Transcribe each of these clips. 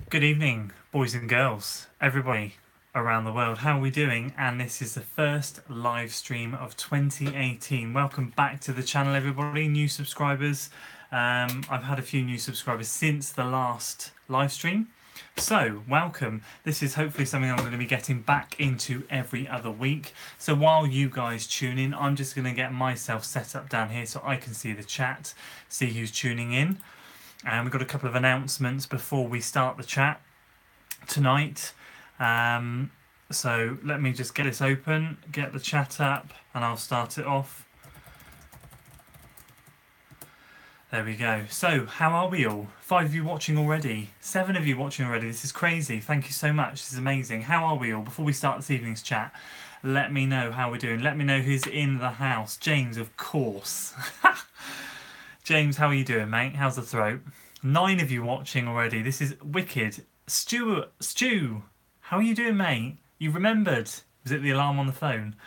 Good evening, boys and girls, everybody around the world. How are we doing? And this is the first live stream of 2018. Welcome back to the channel, everybody. New subscribers. I've had a few new subscribers since the last live stream. So, welcome. This is hopefully something I'm going to be getting back into every other week. So while you guys tune in, I'm just going to get myself set up down here so I can see the chat, see who's tuning in. And we've got a couple of announcements before we start the chat tonight. So let me just get this open, get the chat up, and I'll start it off. There we go. So, how are we all? 5 of you watching already. 7 of you watching already. This is crazy. Thank you so much. This is amazing. How are we all? Before we start this evening's chat, let me know how we're doing. Let me know who's in the house. James, of course. James, how are you doing, mate? How's the throat? 9 of you watching already. This is wicked. Stu, how are you doing, mate? You remembered. Was it the alarm on the phone?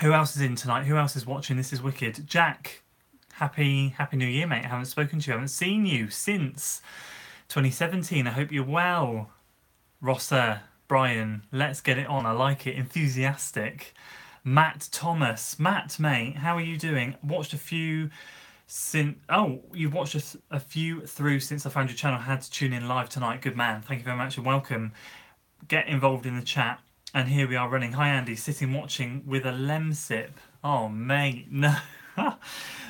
Who else is in tonight? Who else is watching? This is wicked. Jack, happy New Year, mate. I haven't spoken to you. I haven't seen you since 2017. I hope you're well. Rossa, Brian, let's get it on. I like it. Enthusiastic. Matt Thomas. Matt, mate, how are you doing? Watched a few since... Oh, you've watched a few through since I found your channel. Had to tune in live tonight. Good man. Thank you very much and welcome. Get involved in the chat. And here we are running. Hi, Andy. Sitting watching with a lemsip. Oh, mate. No.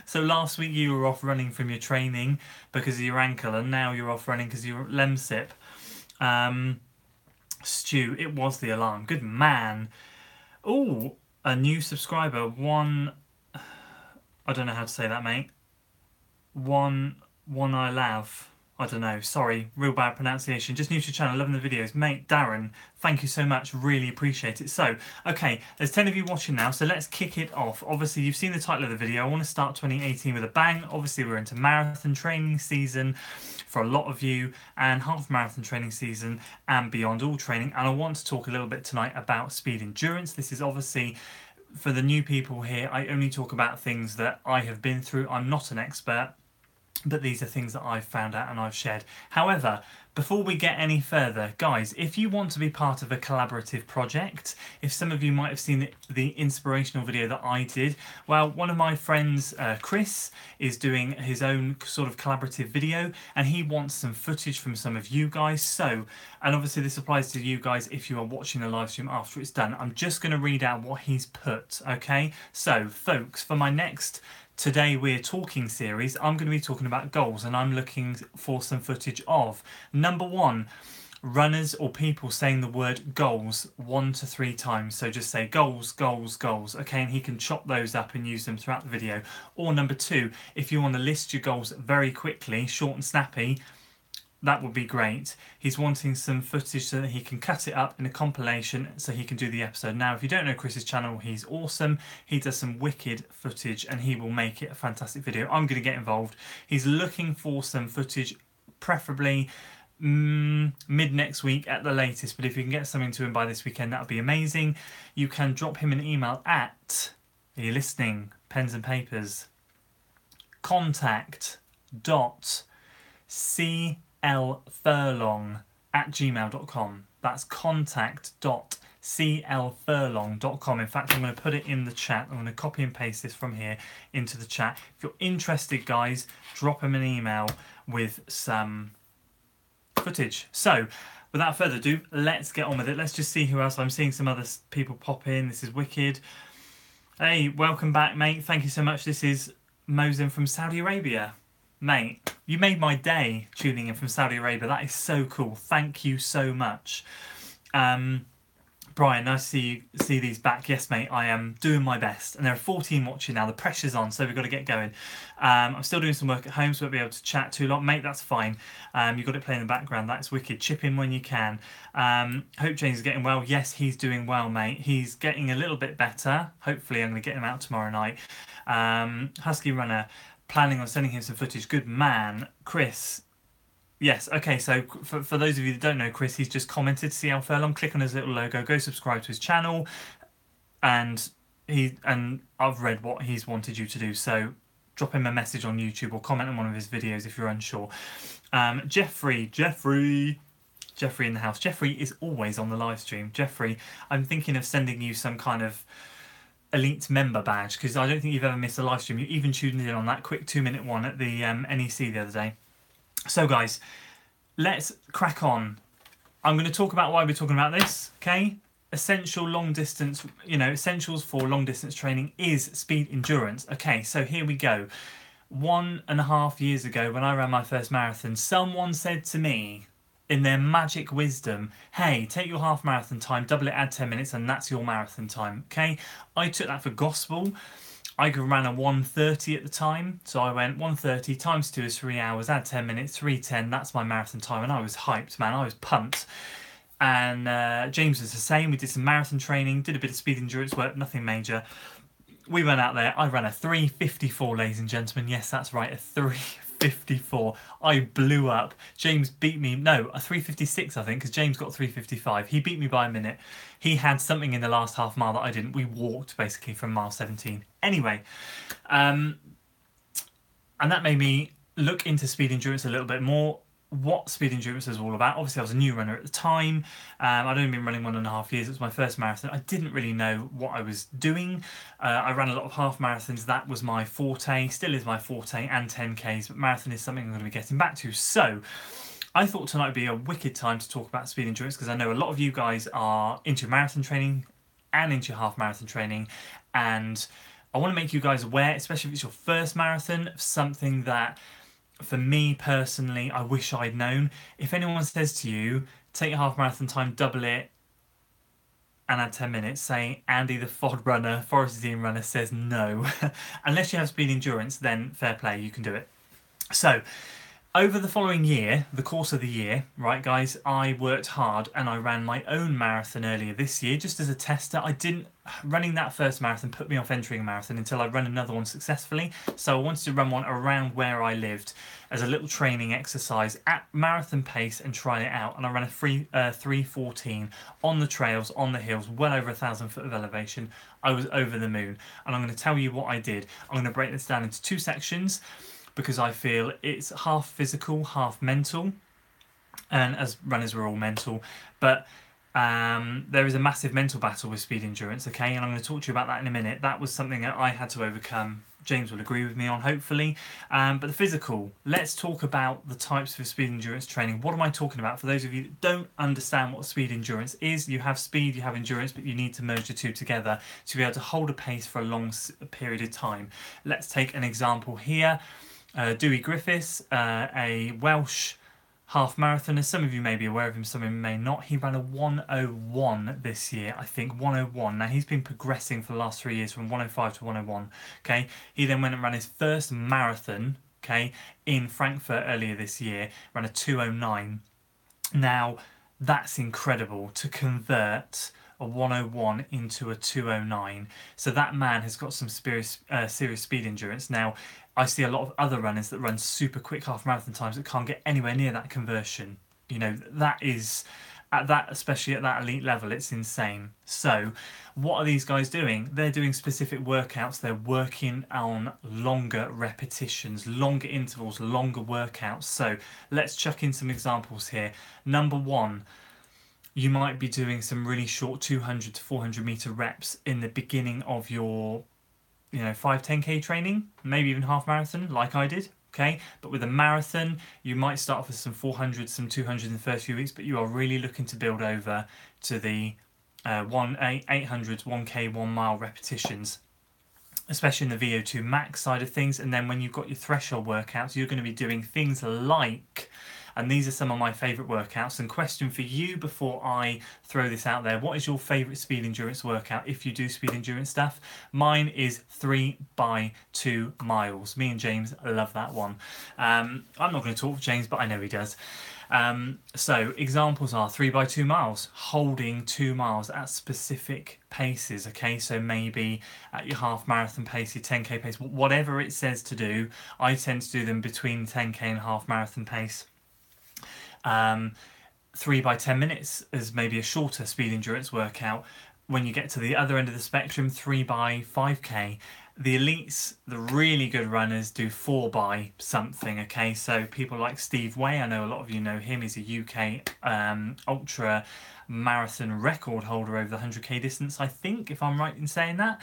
So last week you were off running from your training because of your ankle. And now you're off running because of your lemsip. Stu, it was the alarm. Good man. Oh, a new subscriber. I don't know how to say that, mate. One I love. I don't know. Sorry, real bad pronunciation. Just new to the channel, loving the videos. Mate, Darren, thank you so much. Really appreciate it. So, okay, there's 10 of you watching now, so let's kick it off. Obviously, you've seen the title of the video. I want to start 2018 with a bang. Obviously, we're into marathon training season for a lot of you, and half marathon training season and beyond all training. And I want to talk a little bit tonight about speed endurance. This is obviously... For the new people here, I only talk about things that I have been through. I'm not an expert, but these are things that I've found out and I've shared. However, before we get any further, guys, if you want to be part of a collaborative project, if some of you might have seen the inspirational video that I did, well, one of my friends, Chris, is doing his own sort of collaborative video, and he wants some footage from some of you guys. So, and obviously this applies to you guys if you are watching the live stream after it's done. I'm just going to read out what he's put, okay? So, folks, for my next Today We're Talking series, I'm going to be talking about goals, and I'm looking for some footage of, number 1, runners or people saying the word goals 1 to 3 times. So just say goals, goals, goals, okay, and he can chop those up and use them throughout the video. Or number 2, if you want to list your goals very quickly, short and snappy, that would be great. He's wanting some footage so that he can cut it up in a compilation so he can do the episode. Now, if you don't know Chris's channel, he's awesome. He does some wicked footage and he will make it a fantastic video. I'm going to get involved. He's looking for some footage, preferably mid next week at the latest. But if you can get something to him by this weekend, that would be amazing. You can drop him an email at, are you listening? Pens and papers. contact.clfurlong@gmail.com. That's contact.clfurlong.com. In fact, I'm going to put it in the chat. I'm going to copy and paste this from here into the chat. If you're interested, guys, drop him an email with some footage. So, without further ado, let's get on with it. Let's just see who else. I'm seeing some other people pop in. This is wicked. Hey, welcome back, mate. Thank you so much. This is Mosin from Saudi Arabia. Mate, you made my day tuning in from Saudi Arabia. That is so cool. Thank you so much. Brian, nice to see these back. Yes, mate, I am doing my best. And there are 14 watching now. The pressure's on, so we've got to get going. I'm still doing some work at home, so I won't be able to chat too long. Mate, that's fine. You've got it playing in the background. That's wicked. Chip in when you can. Hope James is getting well. Yes, he's doing well, mate. He's getting a little bit better. Hopefully, I'm going to get him out tomorrow night. Husky Runner, planning on sending him some footage. Good man. Chris, yes, okay, so for those of you that don't know Chris, he's just commented CL Furlong. Click on his little logo, go subscribe to his channel, and I've read what he's wanted you to do, so drop him a message on YouTube or comment on one of his videos if you're unsure. Jeffrey in the house. Jeffrey is always on the live stream. Jeffrey, I'm thinking of sending you some kind of elite member badge because I don't think you've ever missed a live stream. You even tuned in on that quick 2-minute one at the NEC the other day. So guys, let's crack on. I'm going to talk about why we're talking about this, okay? Essential long distance, essentials for long distance training is speed endurance. Okay, so here we go. 1.5 years ago when I ran my first marathon, someone said to me in their magic wisdom, hey, take your half marathon time, double it, add 10 minutes, and that's your marathon time, okay? I took that for gospel. I ran a 1:30 at the time, so I went 1:30 times 2 is 3 hours, add 10 minutes, 3:10, that's my marathon time, and I was hyped, man, I was pumped. And James was the same. We did some marathon training, did a bit of speed endurance work, nothing major. We went out there, I ran a 3:54, ladies and gentlemen, yes, that's right, a 3:54. I blew up. James beat me, no, a 3:56 I think, because James got 3:55. He beat me by a minute. He had something in the last half mile that I didn't. We walked basically from mile 17. Anyway, and that made me look into speed endurance a little bit more, what speed endurance is all about. Obviously I was a new runner at the time. I'd only been running 1.5 years. It was my first marathon. I didn't really know what I was doing. I ran a lot of half marathons. That was my forte, still is my forte, and 10Ks, but marathon is something I'm going to be getting back to. So I thought tonight would be a wicked time to talk about speed endurance because I know a lot of you guys are into marathon training and into half marathon training, and I want to make you guys aware, especially if it's your first marathon, of something that for me personally, I wish I'd known. If anyone says to you, take your half marathon time, double it, and add 10 minutes, say Andy the Forest Dean runner says no. Unless you have speed endurance, then fair play, you can do it. So, over the following year, the course of the year, right guys, I worked hard and I ran my own marathon earlier this year, just as a tester. Running that first marathon put me off entering a marathon until I ran another one successfully. So I wanted to run one around where I lived as a little training exercise at marathon pace and try it out. And I ran a 3:14 on the trails, on the hills, well over 1,000 foot of elevation. I was over the moon. And I'm going to tell you what I did. I'm going to break this down into 2 sections, because I feel it's half physical, half mental, and as runners we're all mental, but there is a massive mental battle with speed endurance, okay, and I'm going to talk to you about that in a minute. That was something that I had to overcome. James will agree with me on, hopefully. But the physical, let's talk about the types of speed endurance training. What am I talking about? For those of you that don't understand what speed endurance is, you have speed, you have endurance, but you need to merge the two together to be able to hold a pace for a long period of time. Let's take an example here. Dewey Griffiths, a Welsh half marathoner. Some of you may be aware of him, some of you may not. He ran a 1:01 this year, I think, 1:01. Now he's been progressing for the last 3 years from 1:05 to 1:01. Okay, he then went and ran his first marathon, okay, in Frankfurt earlier this year, ran a 2:09. Now that's incredible to convert a 1:01 into a 2:09. So that man has got some serious speed endurance. Now I see a lot of other runners that run super quick half marathon times that can't get anywhere near that conversion. That is, especially at that elite level, it's insane. So what are these guys doing? They're doing specific workouts. They're working on longer repetitions, longer intervals, longer workouts. So let's chuck in some examples here. Number 1, you might be doing some really short 200 to 400 meter reps in the beginning of your 5-10K training, maybe even half marathon like I did, okay? But with a marathon, you might start off with some 400, some 200 in the first few weeks, but you are really looking to build over to the 800, 1K, 1 mile repetitions, especially in the VO2 max side of things. And then when you've got your threshold workouts, you're going to be doing things like, and these are some of my favourite workouts. And question for you before I throw this out there: what is your favourite speed endurance workout if you do speed endurance stuff? Mine is 3x2 miles. Me and James love that one. I'm not going to talk for James, but I know he does. So examples are 3x2 miles, holding 2 miles at specific paces, okay? So maybe at your half marathon pace, your 10K pace, whatever it says to do. I tend to do them between 10K and half marathon pace. 3 by 10 minutes is maybe a shorter speed endurance workout. When you get to the other end of the spectrum, 3 by 5K. The elites, the really good runners, do 4 by something, okay? So people like Steve Way, I know a lot of you know him, he's a UK ultra marathon record holder over the 100k distance, I think, if I'm right in saying that.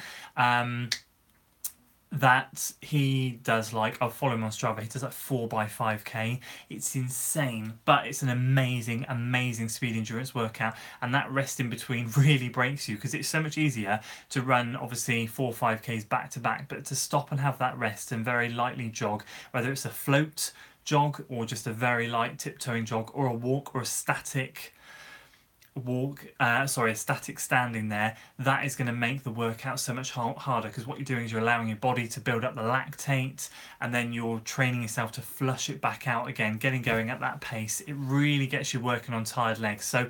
That he does, like, I'll follow him on Strava, he does like 4 by 5k. It's insane, but it's an amazing speed endurance workout, and that rest in between really breaks you, because it's so much easier to run obviously 4 5ks back to back, but to stop and have that rest and very lightly jog, whether it's a float jog or just a very light tiptoeing jog, or a walk, or a static a static standing there, that is going to make the workout so much harder, because what you're doing is you're allowing your body to build up the lactate, and then you're training yourself to flush it back out again, getting going at that pace. It really gets you working on tired legs. So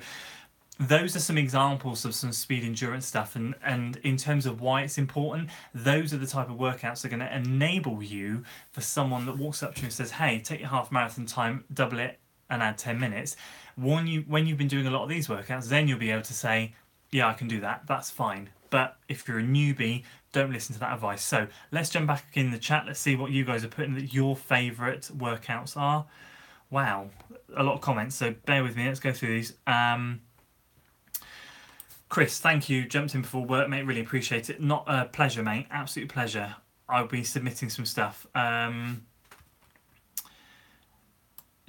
those are some examples of some speed endurance stuff, and in terms of why it's important, those are the type of workouts that are going to enable you, for someone that walks up to you and says, hey, take your half marathon time, double it and add 10 minutes. When you've been doing a lot of these workouts, then you'll be able to say, yeah, I can do that, that's fine. But if you're a newbie, don't listen to that advice. So let's jump back in the chat. Let's see what you guys are putting that your favourite workouts are. Wow, a lot of comments, so bear with me. Let's go through these. Chris, thank you. Jumped in before work, mate. Really appreciate it. Not a pleasure, mate. Absolute pleasure. I'll be submitting some stuff.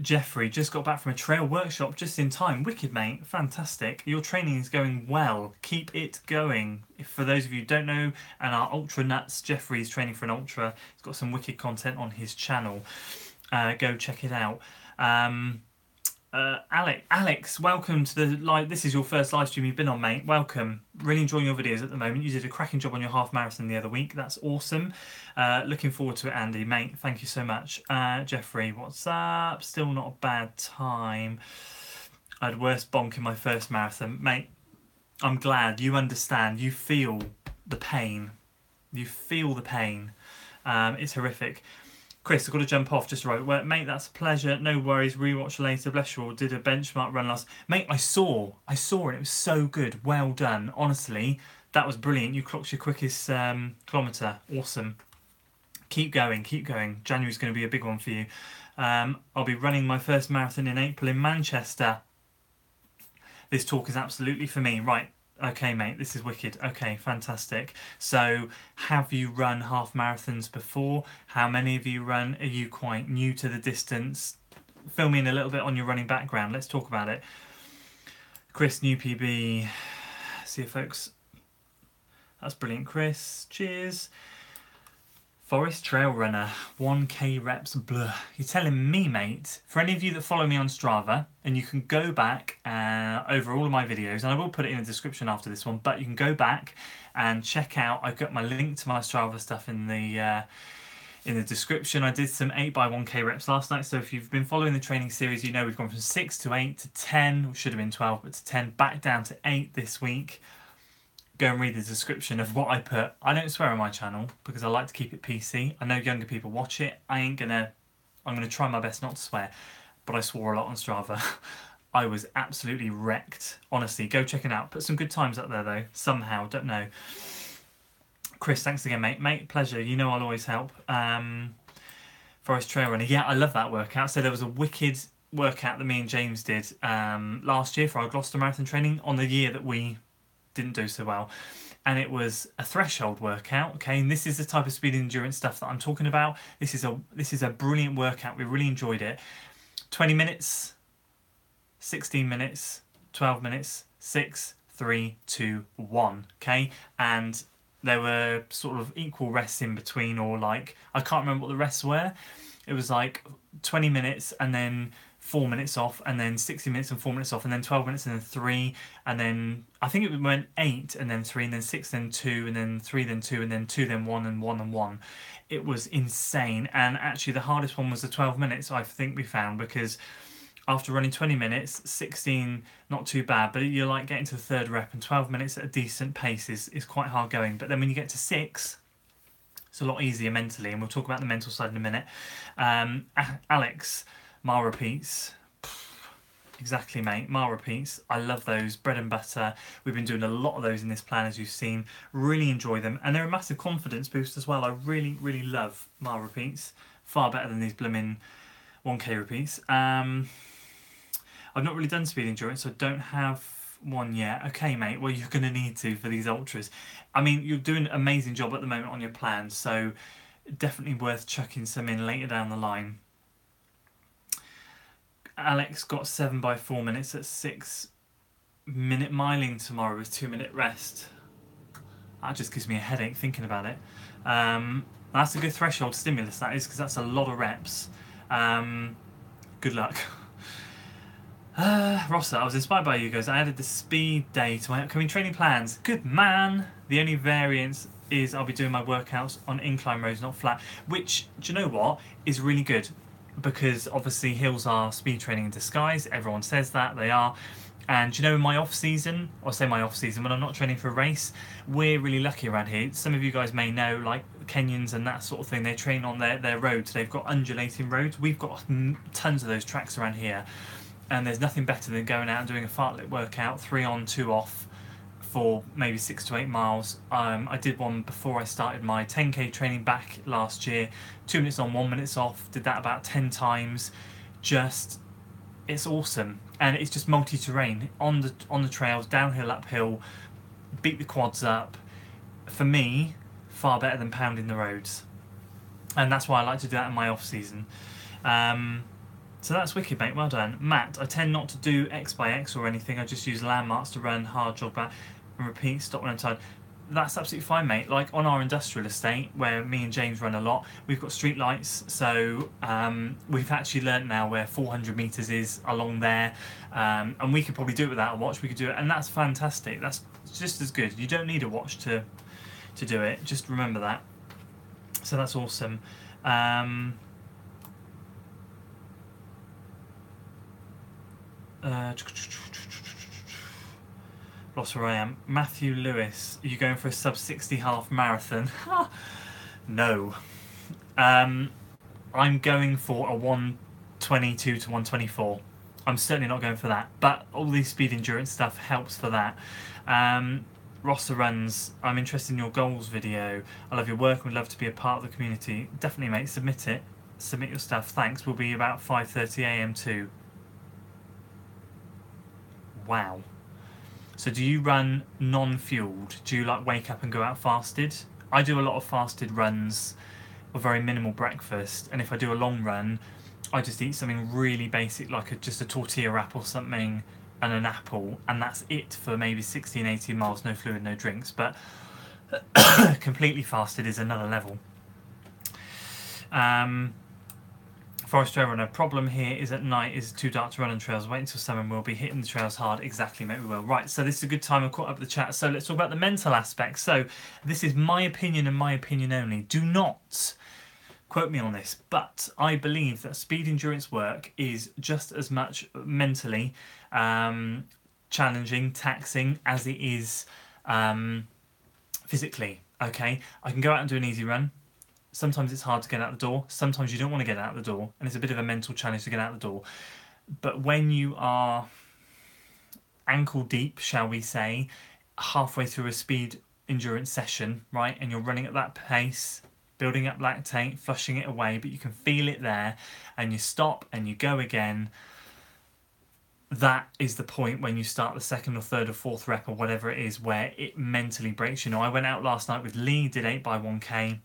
Jeffrey, just got back from a trail workshop just in time. Wicked, mate. Fantastic. Your training is going well. Keep it going. For those of you who don't know and are ultra nuts, Jeffrey's training for an ultra. He's got some wicked content on his channel. Go check it out. Alex, welcome to the live. This is your first live stream you've been on, mate. Welcome. Really enjoying your videos at the moment. You did a cracking job on your half marathon the other week. That's awesome. Looking forward to it, Andy, mate. Thank you so much. Jeffrey, what's up? Still not a bad time. I had worst bonk in my first marathon, mate. I'm glad you understand. You feel the pain. You feel the pain. It's horrific. Chris, I've got to jump off just right. Well, mate, that's a pleasure. No worries. Rewatch later. Bless you all. Did a benchmark run last. Mate, I saw it. It was so good. Well done. Honestly, that was brilliant. You clocked your quickest kilometre. Awesome. Keep going. Keep going. January's going to be a big one for you. I'll be running my first marathon in April in Manchester. This talk is absolutely for me. Right. Okay, mate, this is wicked. Okay, fantastic. So, have you run half marathons before? How many of you run? Are you quite new to the distance? Fill me in a little bit on your running background. Let's talk about it. Chris, new PB. See you, folks. That's brilliant, Chris. Cheers. Forest Trail Runner, 1k reps, blah. You're telling me, mate, for any of you that follow me on Strava, and you can go back over all of my videos, and I will put it in the description after this one, but you can go back and check out, I've got my link to my Strava stuff in the description. I did some 8x1k reps last night, so if you've been following the training series, you know we've gone from 6 to 8 to 10, should have been 12, but to 10, back down to 8 this week. Go and read the description of what I put. I don't swear on my channel because I like to keep it PC. I know younger people watch it. I'm gonna try my best not to swear, but I swore a lot on Strava. I was absolutely wrecked. Honestly, go check it out. Put some good times up there though. Somehow, don't know. Chris, thanks again, mate. Mate, pleasure. You know I'll always help. Forest Trail Runner. Yeah, I love that workout. So there was a wicked workout that me and James did last year for our Gloucester Marathon training on the year that we didn't do so well, and it was a threshold workout. Okay, and this is the type of speed endurance stuff that I'm talking about. This is a brilliant workout. We really enjoyed it. 20 minutes, 16 minutes, 12 minutes, 6, 3, 2, 1. Okay, and there were sort of equal rests in between, or like, I can't remember what the rests were. It was like 20 minutes and then 4 minutes off, and then 60 minutes and 4 minutes off, and then 12 minutes and then 3, and then I think it went 8 and then 3 and then 6 then 2 and then 3 then 2 and then 2 then 1 and 1 and 1. It was insane, and actually the hardest one was the 12 minutes I think we found, because after running 20 minutes, 16 not too bad, but you're like getting to the third rep, and 12 minutes at a decent pace is quite hard going. But then when you get to 6, it's a lot easier mentally, and we'll talk about the mental side in a minute. Alex, Mar repeats. Exactly, mate. Mile repeats. I love those. Bread and butter. We've been doing a lot of those in this plan, as you've seen. Really enjoy them. And they're a massive confidence boost as well. I really, really love mile repeats. Far better than these blooming 1K repeats. I've not really done speed endurance, so I don't have one yet. Okay, mate. Well, you're going to need to for these ultras. I mean, you're doing an amazing job at the moment on your plan, so definitely worth chucking some in later down the line. Alex got 7 by 4 minutes at 6-minute miling tomorrow with 2-minute rest. That just gives me a headache thinking about it. That's a good threshold stimulus, that is, because that's a lot of reps. Good luck. Rossa, I was inspired by you guys. I added the speed day to my upcoming training plans. Good man. The only variance is I'll be doing my workouts on incline roads, not flat, which, do you know what, is really good, because obviously hills are speed training in disguise. Everyone says that, they are. And you know, in my off season, or say my off season, when I'm not training for a race, we're really lucky around here. Some of you guys may know, like Kenyans and that sort of thing, they train on their roads. They've got undulating roads. We've got tons of those tracks around here. And there's nothing better than going out and doing a fartlek workout, 3 on, 2 off, for maybe 6 to 8 miles. I did one before I started my 10k training back last year. 2 minutes on, 1 minute off. Did that about 10 times. It's awesome, and it's just multi-terrain on the trails, downhill, uphill. Beat the quads up. For me, far better than pounding the roads, and that's why I like to do that in my off season. So that's wicked, mate. Well done. Matt, I tend not to do X by X or anything. I just use landmarks to run, hard jog back, and repeat, stop when I'm tired. That's absolutely fine, mate. Like on our industrial estate, where me and James run a lot, we've got street lights. So we've actually learnt now where 400 metres is along there. And we could probably do it without a watch. We could do it, and that's fantastic. That's just as good. You don't need a watch to do it. Just remember that. So that's awesome. Lost where I am. Matthew Lewis, are you going for a sub 60 half marathon? No. I'm going for a 122 to 124. I'm certainly not going for that, but all these speed endurance stuff helps for that. Rossa runs, I'm interested in your goals video. I love your work and would love to be a part of the community. Definitely, mate, submit it. Submit your stuff. Thanks. We'll be about 5:30 a.m. too. Wow. So do you run non-fueled? Do you like wake up and go out fasted? I do a lot of fasted runs with very minimal breakfast, and if I do a long run, I just eat something really basic, like just a tortilla wrap or something and an apple, and that's it for maybe 16, 18 miles, no fluid, no drinks. But completely fasted is another level. Forest trail runner, problem here is at night is too dark to run on trails. Wait until summer and we'll be hitting the trails hard. Exactly, mate, we will. Right, so this is a good time. I've caught up with the chat. So let's talk about the mental aspect. So this is my opinion and my opinion only. Do not quote me on this, but I believe that speed endurance work is just as much mentally challenging, taxing as it is physically. Okay, I can go out and do an easy run. Sometimes it's hard to get out the door. Sometimes you don't want to get out the door, and it's a bit of a mental challenge to get out the door. But when you are ankle deep, shall we say, halfway through a speed endurance session, right, and you're running at that pace, building up lactate, flushing it away, but you can feel it there, and you stop and you go again, that is the point when you start the second or third or fourth rep or whatever it is, where it mentally breaks. You know, I went out last night with Lee, did 8 by 1k,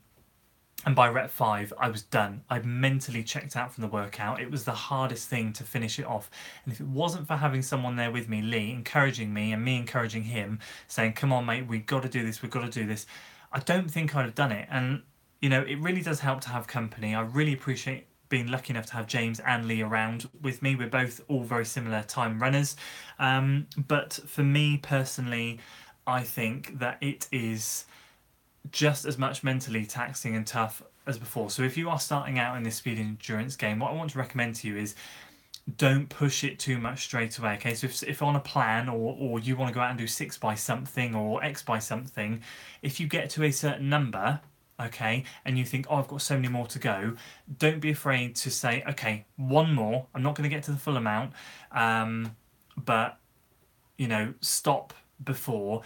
and by rep 5, I was done. I'd mentally checked out from the workout. It was the hardest thing to finish it off. And if it wasn't for having someone there with me, Lee, encouraging me and me encouraging him, saying, come on, mate, we've got to do this, we've got to do this, I don't think I'd have done it. And, you know, it really does help to have company. I really appreciate being lucky enough to have James and Lee around with me. We're both all very similar time runners. But for me personally, I think that it is just as much mentally taxing and tough as before. So if you are starting out in this speed endurance game, what I want to recommend to you is don't push it too much straight away. Okay, so if on a plan or you want to go out and do 6 by something or X by something, if you get to a certain number, okay, and you think, oh, I've got so many more to go, don't be afraid to say, okay, one more. I'm not going to get to the full amount, but, you know, stop before.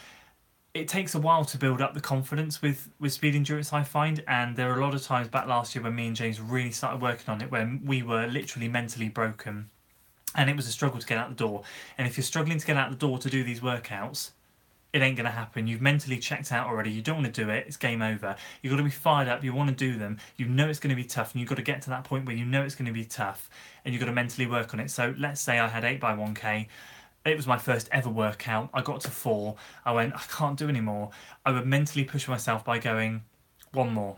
It takes a while to build up the confidence with speed endurance, I find, and there are a lot of times back last year when me and James really started working on it when we were literally mentally broken, and it was a struggle to get out the door. And if you're struggling to get out the door to do these workouts, it ain't going to happen. You've mentally checked out already. You don't want to do it. It's game over. You've got to be fired up. You want to do them. You know it's going to be tough, and you've got to get to that point where you know it's going to be tough, and you've got to mentally work on it. So let's say I had 8 by 1k. It was my first ever workout. I got to 4. I went, I can't do any more. I would mentally push myself by going, 1 more,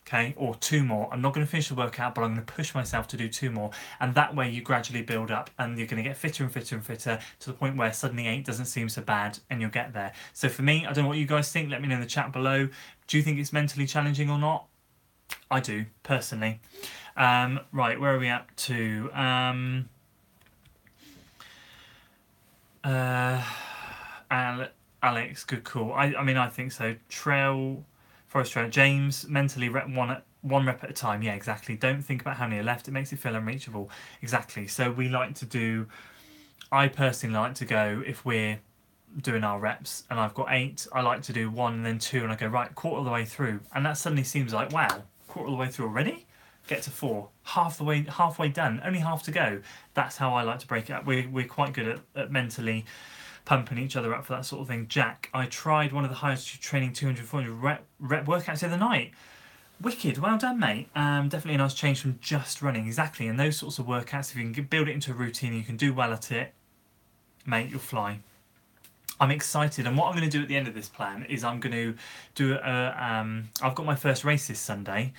okay, or 2 more. I'm not going to finish the workout, but I'm going to push myself to do 2 more. And that way you gradually build up, and you're going to get fitter and fitter and fitter to the point where suddenly 8 doesn't seem so bad, and you'll get there. So for me, I don't know what you guys think. Let me know in the chat below. Do you think it's mentally challenging or not? I do, personally. Right, where are we up to? Alex, good call. I mean, I think so. Forest Trail. James, mentally rep one rep at a time. Yeah, exactly. Don't think about how many are left. It makes it feel unreachable. Exactly. So we like to do, I personally like to go, if we're doing our reps and I've got 8, I like to do 1 and then 2, and I go, right, quarter of the way through. And that suddenly seems like, wow, quarter of the way through already? Get to 4, halfway done, only half to go. That's how I like to break it up. We're quite good at mentally pumping each other up for that sort of thing. Jack, I tried one of the highest training 200, 400 rep workouts the other night. Wicked, well done, mate. Definitely a nice change from just running. Exactly, and those sorts of workouts, if you can build it into a routine, you can do well at it, mate, you'll fly. I'm excited, and what I'm going to do at the end of this plan is I'm going to do I've got my first race this Sunday.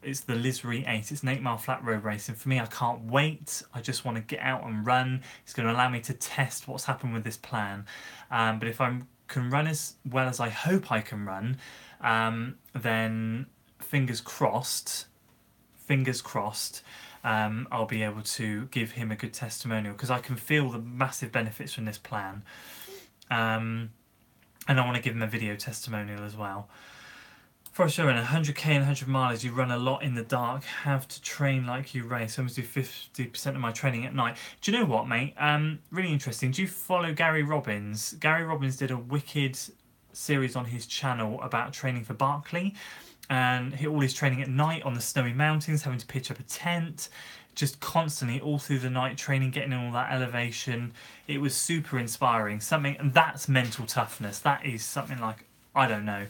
It's the Lisbury 8. It's an 8 mile flat road race, and for me, I can't wait. I just want to get out and run. It's going to allow me to test what's happened with this plan. But if I can run as well as I hope I can run, then fingers crossed, I'll be able to give him a good testimonial, because I can feel the massive benefits from this plan. And I want to give him a video testimonial as well. For a show, in 100k and 100 miles, you run a lot in the dark, have to train like you race. I almost do 50% of my training at night. Do you know what, mate? Really interesting. Do you follow Gary Robbins? Gary Robbins did a wicked series on his channel about training for Barkley, and all his training at night on the snowy mountains, having to pitch up a tent, just constantly all through the night training, getting in all that elevation. It was super inspiring. And that's mental toughness. That is something like, I don't know.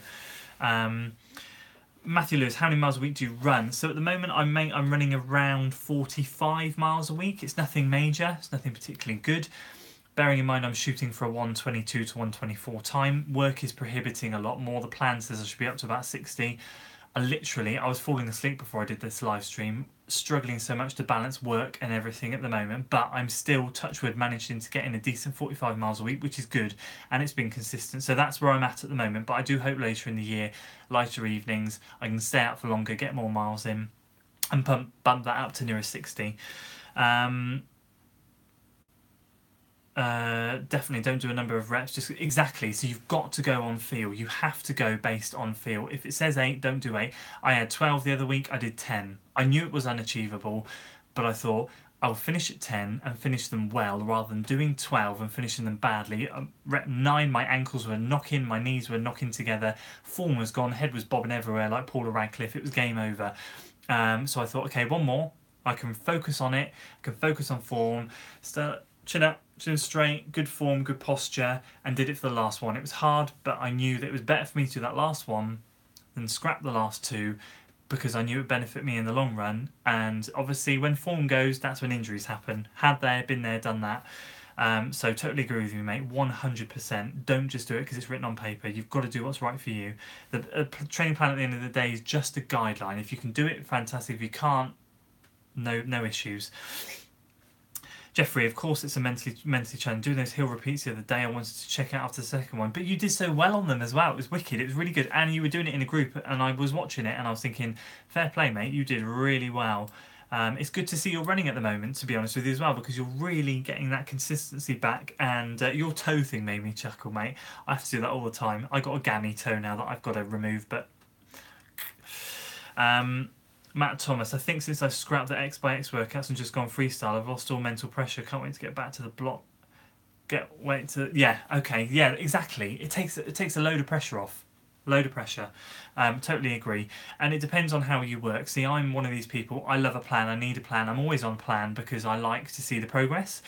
Matthew Lewis, how many miles a week do you run? So at the moment I'm running around 45 miles a week. It's nothing major, it's nothing particularly good. Bearing in mind I'm shooting for a 122 to 124 time. Work is prohibiting a lot more. The plan says I should be up to about 60. I was falling asleep before I did this live stream, struggling so much to balance work and everything at the moment, but I'm still, touch wood, managing to get in a decent 45 miles a week, which is good, and it's been consistent. So that's where I'm at the moment, but I do hope later in the year, lighter evenings, I can stay out for longer, get more miles in, and bump that up to nearer 60. Definitely don't do a number of reps, just exactly. So you've got to go on feel. You have to go based on feel. If it says 8, don't do 8. I had 12 the other week, I did 10. I knew it was unachievable, but I thought I'll finish at 10 and finish them well, rather than doing 12 and finishing them badly. Rep 9, my ankles were knocking, my knees were knocking together, form was gone, head was bobbing everywhere like Paula Radcliffe. It was game over. So I thought, okay, 1 more. I can focus on it, I can focus on form, chin up, chin straight, good form, good posture, and did it for the last one. It was hard, but I knew that it was better for me to do that last one than scrap the last 2, because I knew it would benefit me in the long run. And obviously when form goes, that's when injuries happen. Had there, been there, done that. So totally agree with you, mate, 100%. Don't just do it because it's written on paper. You've got to do what's right for you. The training plan at the end of the day is just a guideline. If you can do it, fantastic. If you can't, no issues. Jeffrey, of course it's a mentally challenging. Doing those hill repeats the other day, I wanted to check out after the second one, but you did so well on them as well. It was wicked. It was really good, and you were doing it in a group, and I was watching it, and I was thinking, fair play, mate. You did really well. It's good to see you're running at the moment, to be honest with you as well, because you're really getting that consistency back, and your toe thing made me chuckle, mate. I have to do that all the time. I got a gammy toe now that I've got to remove, but Matt Thomas, I think since I scrapped the X by X workouts and just gone freestyle, I've lost all mental pressure. Can't wait to get back to the block. Yeah, okay, yeah, exactly. It takes a load of pressure off. Load of pressure. Totally agree. And it depends on how you work. See, I'm one of these people. I love a plan. I need a plan. I'm always on plan because I like to see the progress.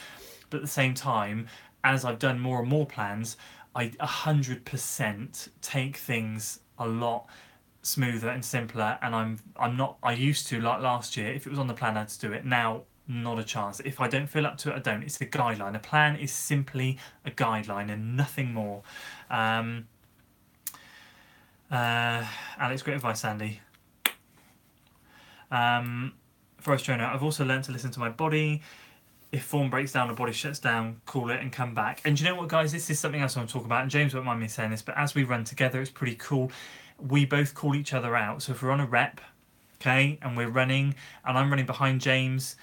But at the same time, as I've done more and more plans, I 100% take things a lot smoother and simpler. And I'm not. I used to, like last year. If it was on the plan, I'd do it. Now, not a chance. If I don't feel up to it, I don't. It's a guideline. A plan is simply a guideline and nothing more. Alex, great advice, Sandy. Forest Trainer, I've also learned to listen to my body. If form breaks down or body shuts down, call it and come back. And do you know what, guys? This is something else I want to talk about. And James won't mind me saying this, but as we run together, it's pretty cool. We both call each other out. So if we're on a rep, okay, and we're running, and I'm running behind James,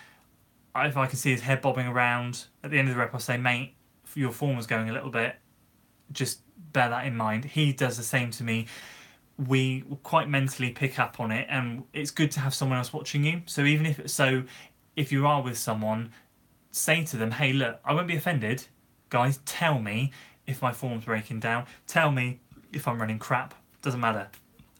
if I can see his head bobbing around, at the end of the rep I'll say, mate, your form was going a little bit, just bear that in mind. He does the same to me. We quite mentally pick up on it, and it's good to have someone else watching you. So even if you are with someone, say to them, hey look, I won't be offended, guys, tell me if my form's breaking down, tell me if I'm running crap, doesn't matter.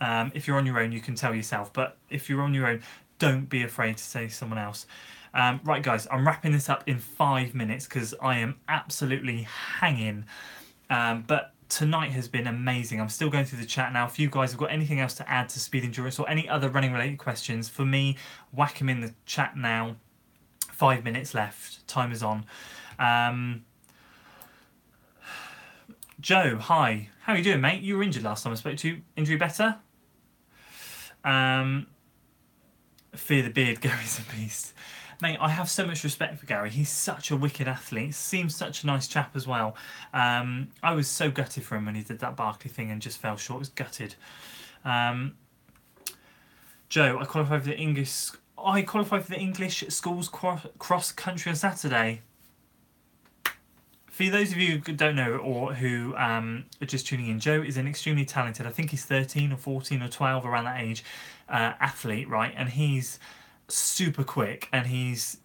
If you're on your own, you can tell yourself, but if you're on your own, don't be afraid to say to someone else. Right, guys, I'm wrapping this up in 5 minutes because I am absolutely hanging. But tonight has been amazing. I'm still going through the chat now. If you guys have got anything else to add to speed endurance or any other running related questions, for me, whack them in the chat now. 5 minutes left. Time is on. Joe, hi. How are you doing, mate? You were injured last time I spoke to you. Injury better? Fear the beard, Gary's a beast. Mate, I have so much respect for Gary. He's such a wicked athlete. Seems such a nice chap as well. I was so gutted for him when he did that Barkley thing and just fell short. I was gutted. Joe, I qualified for the English schools cross country on Saturday. For those of you who don't know or who are just tuning in, Joe is an extremely talented, I think he's 13 or 14 or 12, around that age, athlete, right? And he's super quick and he's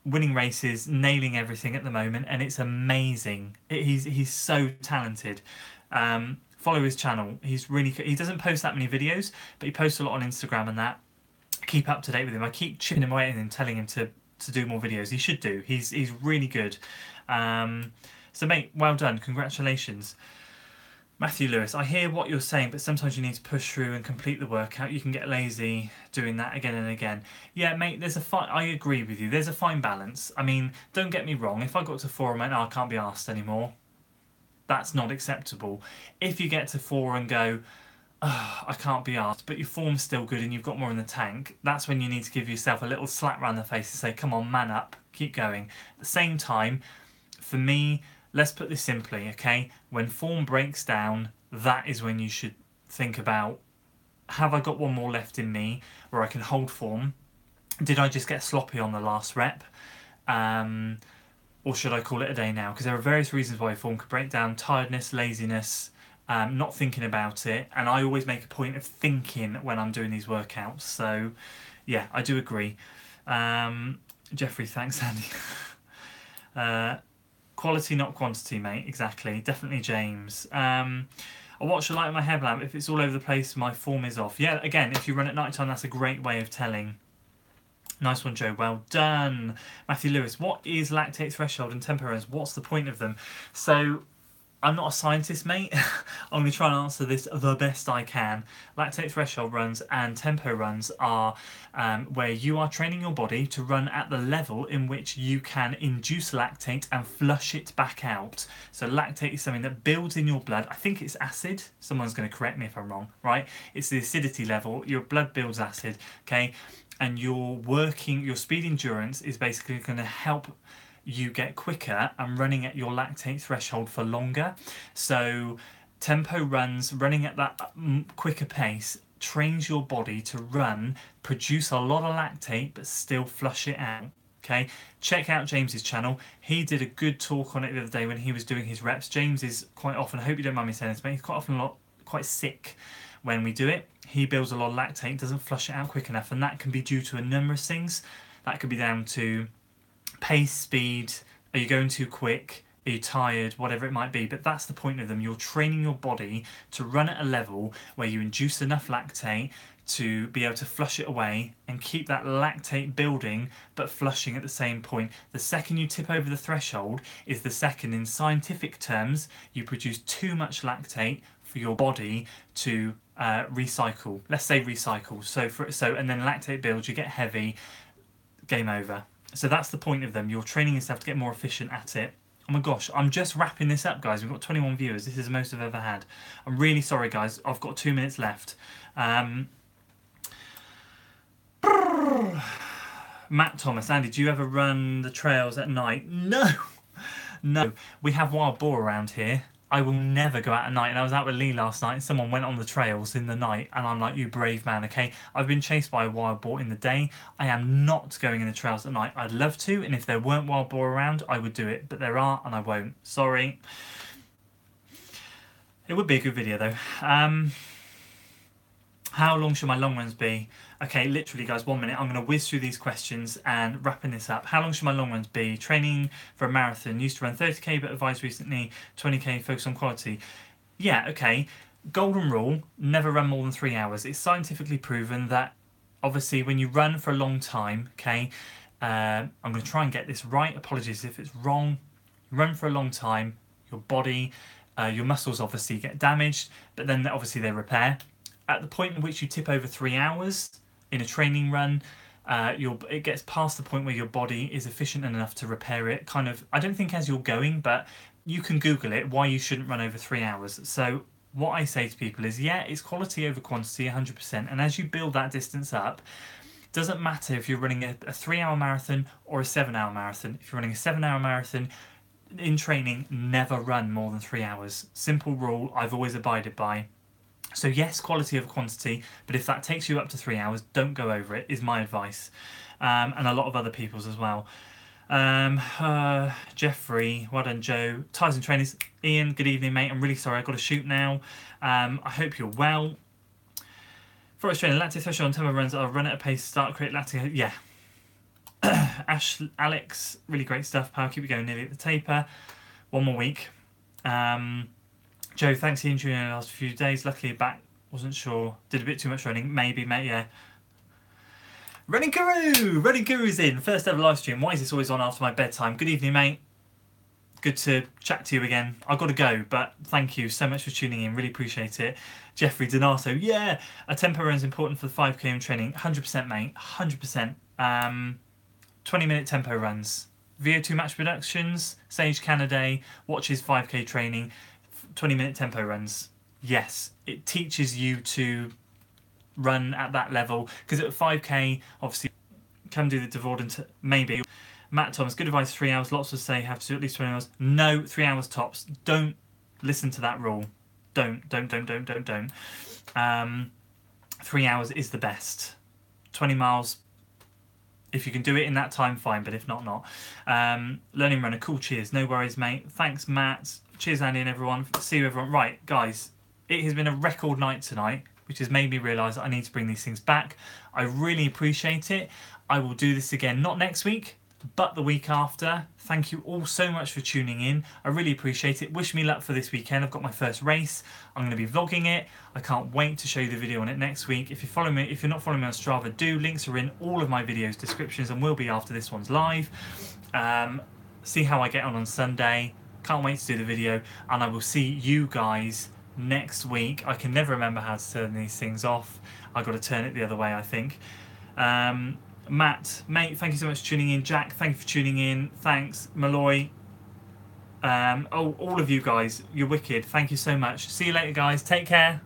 winning races, nailing everything at the moment, and it's amazing. He's so talented. Follow his channel. He doesn't post that many videos, but he posts a lot on Instagram and that. Keep up to date with him. I keep chipping him away at him, telling him to do more videos. He should do. He's really good. So mate, well done. Congratulations. Matthew Lewis, I hear what you're saying, but sometimes you need to push through and complete the workout. You can get lazy doing that again and again. Yeah, mate, I agree with you. There's a fine balance. I mean, don't get me wrong. If I got to 4 and went, I can't be arsed anymore, that's not acceptable. If you get to 4 and go, I can't be arsed, but your form's still good and you've got more in the tank, that's when you need to give yourself a little slap round the face and say, come on, man up, keep going. At the same time, for me, let's put this simply, okay? When form breaks down, that is when you should think about, have I got one more left in me where I can hold form? Did I just get sloppy on the last rep? Or should I call it a day now? Because there are various reasons why form could break down: tiredness, laziness, not thinking about it. And I always make a point of thinking when I'm doing these workouts. So, yeah, I do agree. Jeffrey, thanks, Andy. Quality, not quantity, mate. Exactly. Definitely, James. I watch the light of my headlamp. If it's all over the place, my form is off. Yeah, again, if you run at night time, that's a great way of telling. Nice one, Joe. Well done. Matthew Lewis, what is lactate threshold and tempo runs? What's the point of them? So, I'm not a scientist, mate. I'm going to try and answer this the best I can. Lactate threshold runs and tempo runs are where you are training your body to run at the level in which you can induce lactate and flush it back out. So lactate is something that builds in your blood. I think it's acid. Someone's going to correct me if I'm wrong, right? It's the acidity level. Your blood builds acid, okay? And your speed endurance is basically going to help you get quicker and running at your lactate threshold for longer. So tempo runs, running at that quicker pace, trains your body to produce a lot of lactate but still flush it out. Okay, check out James's channel. He did a good talk on it the other day when he was doing his reps. James is quite often, I hope you don't mind me saying this, but he's quite often quite sick when we do it. He builds a lot of lactate, doesn't flush it out quick enough, and that can be due to a number of things. That could be down to pace, speed, are you going too quick, are you tired, whatever it might be. But that's the point of them. You're training your body to run at a level where you induce enough lactate to be able to flush it away and keep that lactate building but flushing at the same point. The second you tip over the threshold is the second, in scientific terms, you produce too much lactate for your body to recycle. Let's say recycle. So and then lactate builds, you get heavy, game over. So that's the point of them. You're training yourself to get more efficient at it. Oh my gosh, I'm just wrapping this up, guys. We've got 21 viewers. This is the most I've ever had. I'm really sorry, guys. I've got 2 minutes left. Matt Thomas, Andy, do you ever run the trails at night? No, no. We have wild boar around here. I will never go out at night. And I was out with Lee last night and someone went on the trails in the night and I'm like, you brave man, okay? I've been chased by a wild boar in the day. I am not going in the trails at night. I'd love to, and if there weren't wild boar around, I would do it. But there are, and I won't. Sorry. It would be a good video though. How long should my long runs be? Okay, literally guys, 1 minute. I'm going to whiz through these questions and wrapping this up. How long should my long runs be? Training for a marathon. Used to run 30k but advised recently 20k, focus on quality. Yeah, okay. Golden rule, never run more than 3 hours. It's scientifically proven that obviously when you run for a long time, okay, I'm going to try and get this right. Apologies if it's wrong. You run for a long time, your body, your muscles obviously get damaged, but then obviously they repair. At the point in which you tip over 3 hours in a training run, it gets past the point where your body is efficient enough to repair it. Kind of, I don't think as you're going, but you can Google it, why you shouldn't run over 3 hours. So what I say to people is, yeah, it's quality over quantity, 100%. And as you build that distance up, doesn't matter if you're running a 3-hour marathon or a 7-hour marathon. If you're running a 7-hour marathon, in training, never run more than 3 hours. Simple rule I've always abided by. So yes, quality over quantity, but if that takes you up to 3 hours, don't go over it, is my advice. And a lot of other people's as well. Jeffrey, well done Joe. Tyson Trainers, Ian, good evening mate. I'm really sorry, I've got to shoot now. I hope you're well. Forest Trainer, lactate threshold on tempo runs, I'll run at a pace, start, create lactate, yeah. Alex, really great stuff, power, keep it going nearly at the taper. 1 more week. Joe, thanks for the injury in the last few days. Luckily back, wasn't sure. Did a bit too much running, maybe, mate, yeah. Running Guru! Running Guru's in. First ever live stream. Why is this always on after my bedtime? Good evening, mate. Good to chat to you again. I've got to go, but thank you so much for tuning in. Really appreciate it. Jeffrey Donato, yeah. A tempo run is important for the 5km training. 100%, mate. 100%. 20-minute tempo runs. VO2 max productions. Sage Canaday. Watches 5k training. 20-minute tempo runs. Yes, it teaches you to run at that level, because at 5k obviously can do the Devorden maybe. Matt Thomas, good advice, 3 hours. Lots would say have to do at least 20 hours. No, 3 hours tops. Don't listen to that rule. Don't. 3 hours is the best. 20 miles, if you can do it in that time, fine, but if not, not. Learning runner, cool, cheers. No worries, mate. Thanks, Matt. Cheers, Andy and everyone. See you, everyone. Right, guys, it has been a record night tonight, which has made me realise that I need to bring these things back. I really appreciate it. I will do this again, not next week, but the week after. Thank you all so much for tuning in. I really appreciate it. Wish me luck for this weekend. I've got my first race. I'm going to be vlogging it. I can't wait to show you the video on it next week. If you're not following me on Strava, do. Links are in all of my videos descriptions and will be after this one's live. See how I get on Sunday. Can't wait to do the video, and I will see you guys next week. I can never remember how to turn these things off. I've got to turn it the other way, I think. Matt, mate, thank you so much for tuning in. Jack, thank you for tuning in. Thanks. Malloy. All of you guys, you're wicked. Thank you so much. See you later, guys. Take care.